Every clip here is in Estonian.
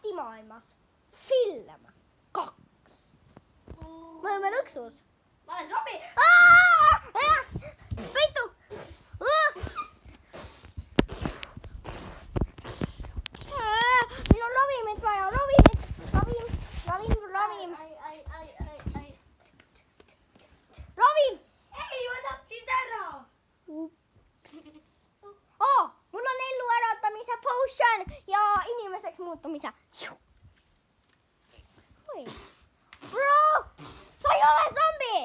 Minecrafti maailmas. Film 2. Me oleme lõksus. Ma olen zombie. Võitu. Meil on ravimit vaja. Ravim. Ravim. Ei, ma tapsin ära. Mul on elluäratamise potion ja inimeseks muutumise. Oi. Bro, sa ei ole zombi.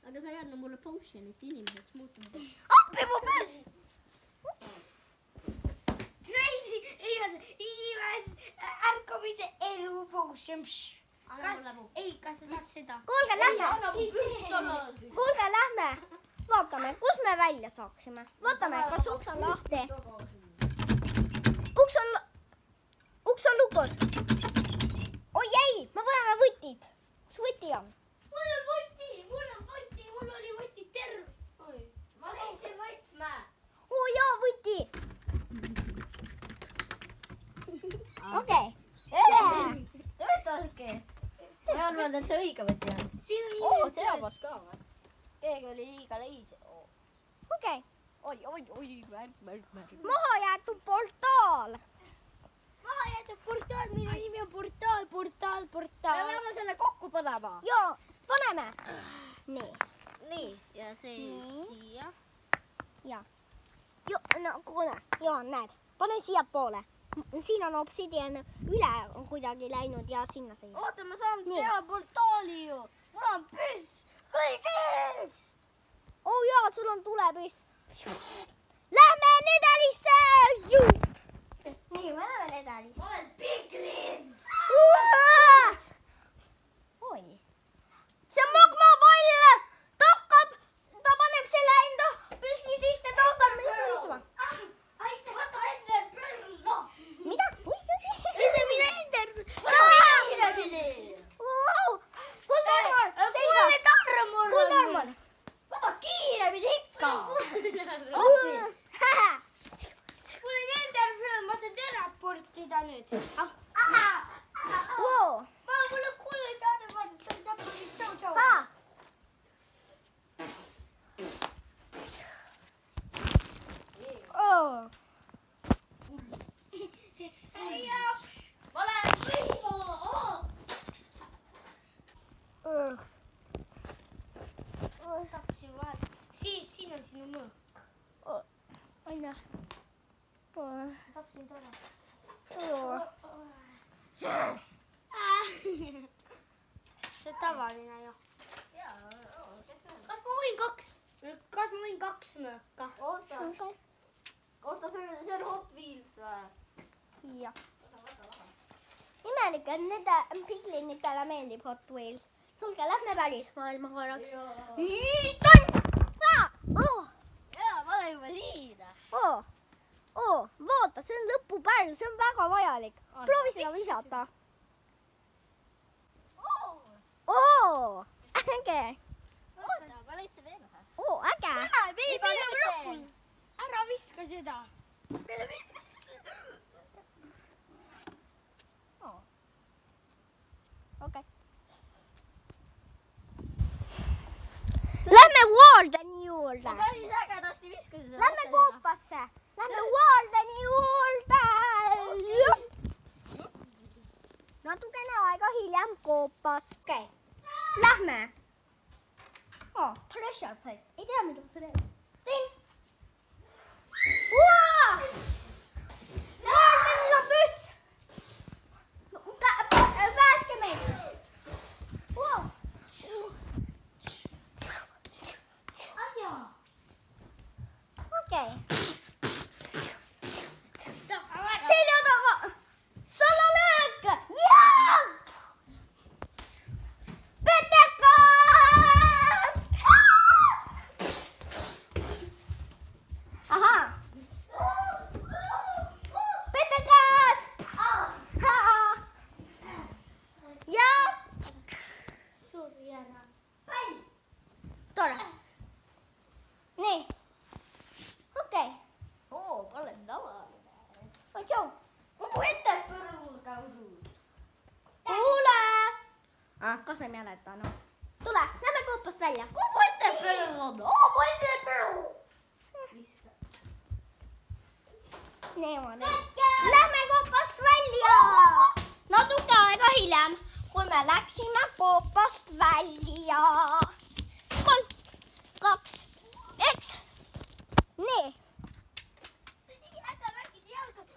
Aga sa ei anna mulle potionit inimeseks muutumiseks. Appi mu püss. Inimese ärkamise elu potion. Ei, kas sa tahad seda? Kuulge, lähme. Vaatame, kus me välja saaksime. Vaatame, kas uks on lahti. Uks on lukus. Oi ei, me vajame võtit. Kus võti on? Mul on võti. Mul oli võti terve. Ma leidsin võtme. Oo jaa, võti. Okei. Töötaski. Ma arvan, et see õige võti on. Seabas ka või? Keegi oli liiga leis. Okei. Oi, märk. Maha jäetud portaal. Portaal, mille nimi on portaal. Me peame selle kokku panema. Jaa, paneme. Nii. Ja see siia. Jaa. No kuule. Jaa, näed. Pane siia poole. Siin on obsidian üle on kuidagi läinud ja sinna see. Oota, ma saan Nii. teha portaali ju. Mul on püss. Kõigest. Oh jaa, sul on tulepüss. Lähme Netherisse! Nii, me oleme Netheris. Ma olen piglin. Oi. See on magmapall! Ta paneb selle enda püssi sisse, ta hakkab mind püssima. Võta enne pürno. Mida? Lase mine ender. Kuulge, Armor! Kuulge, Armor! Võta kiiremini ikka. Mul on ender, ma saan teleportida nüüd. Wow. Mul on kullid arvad, sa tapad nüüd tšau. Oh. Ma lähen püssa. Tapsin vahel. Siin on sinu mõõk. Aina. Tapsin täna. See on tavaline ju. Kas ma võin kaks mõõka? Oota, see on Hot Wheels või? Jah. Imelik, et nende piglinitele meeldib Hot Wheels. Tulge, lähme päris maailma korraks. Jaa, ma olen juba siin. Vaata, see on lõpupärl, see on väga vajalik. Proovi seda visata. Äge. Oota, ma leidsin veel ühe. Äge. Ära viska seda. Okei. Lähme Wardeni juurde. Ma päris ägedasti viskasin. Lähme koopasse. Lähme Wardeni juurde. Natukene aega hiljem koopas. Okei. Lähme. Pressure plate. Ei tea, mida see teeb. Ting. Wardenil on püss. Pääske meid. Okei. Selja taga. Salalöök. Jaa! Petekas! Ahaa. Petekas! Jaa. Tore. Nii. Okei. Oo, ma olen tavaline. Oi, tšau. Kuhu ette põrul kaudu sain mäletanud. Tule, lähme koopast välja. Kui pointepööl on? Pointepööl! Niimoodi. Lähme koopast välja. Natuke aega hiljem, kui me läksime koopast välja. 3, 2, 1. Nii.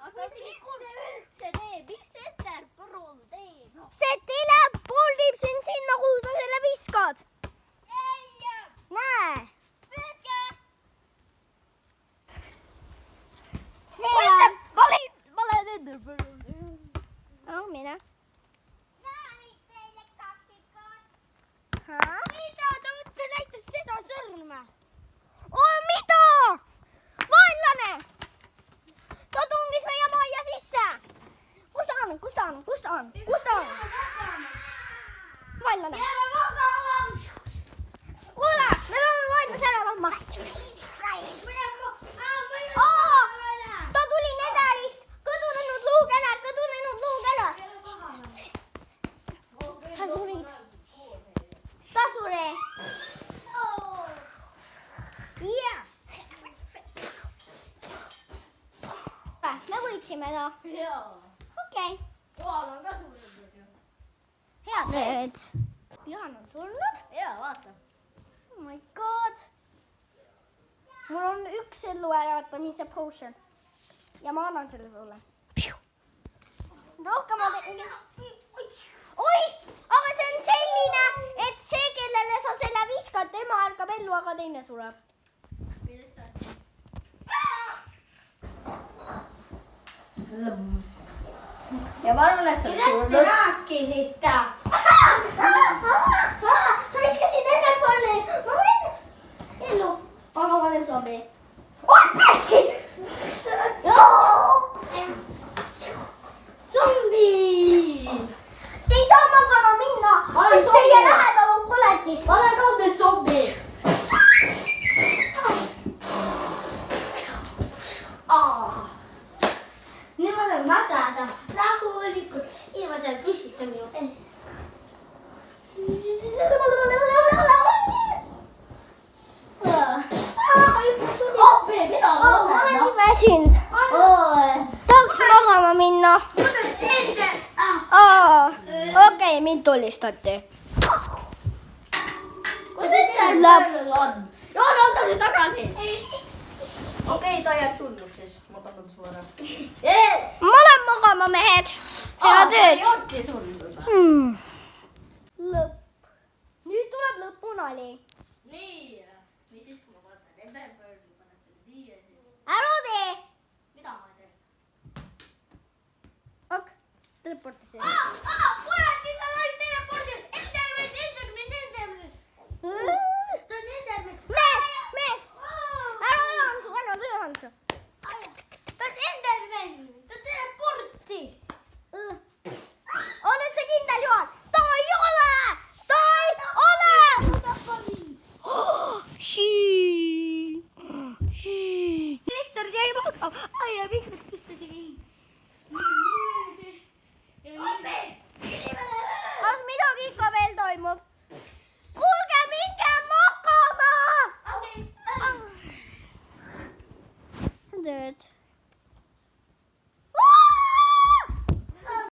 Aga miks see üldse teeb? Miks see Eterpool teeb? See telepool viib sind sinna, kuhu sa selle viskad. Näe. See on. Vale Eterpool. Oh, mine. Ta näitas seda sõrme. Oh, mida? Vaenlane. Ta tungis meie majja sisse. Kus ta on? Kus ta on? Kus ta on? Kus ta on? Vaenlane. Jääme magama. Kuule, me peame vaenlase ära tapma. Ta tuli Netherist. Kõdunenud luukene, kõdunenud luukene. Ta suri. Ta suri. Yeah. Me võitsime ta. Jaa. Okei. Kohal on ka surnud ju. Head tööd. Jaan on surnud. Jaa, vaata. Oh my god. Mul on üks elluäratamise potion. Ja ma annan selle sulle. Rohkem ma teen. Oi, aga see on selline, et see, kellele sa selle viskad, tema ärkab ellu, aga teine sureb. Ja ma arvan, et see on Kuidas te surnud. rääkisite? Sa viskasid enne poole. Ma võin ellu, aga ma teen zombi. Oi, pessi! Zombi! Te ei saa magama minna, Ma olen sest teie zombi. lähedal on põletis. Ma olen ka nüüd zombi. Nüüd ma saan magada rahulikult, ilma seal püssita minu ees. Appi, mida ma Ma olen lasen? nii väsinud. Tahaks magama minna. Okei, mind tulistati. Kus Eterpool on? Jaan, anta see tagasi. Okei, ta jääb surnuks, ma tahan su ära. Ma lähen magama, mehed. Head Ei ööd. olnudki surnud. Lõpp. Nüüd tuleb lõpunali. Nii, mis siis, kui ma vaatan Eterpooli, panen selle siia siis. Ära tee. Mida ma teen? Ok, teleporti see.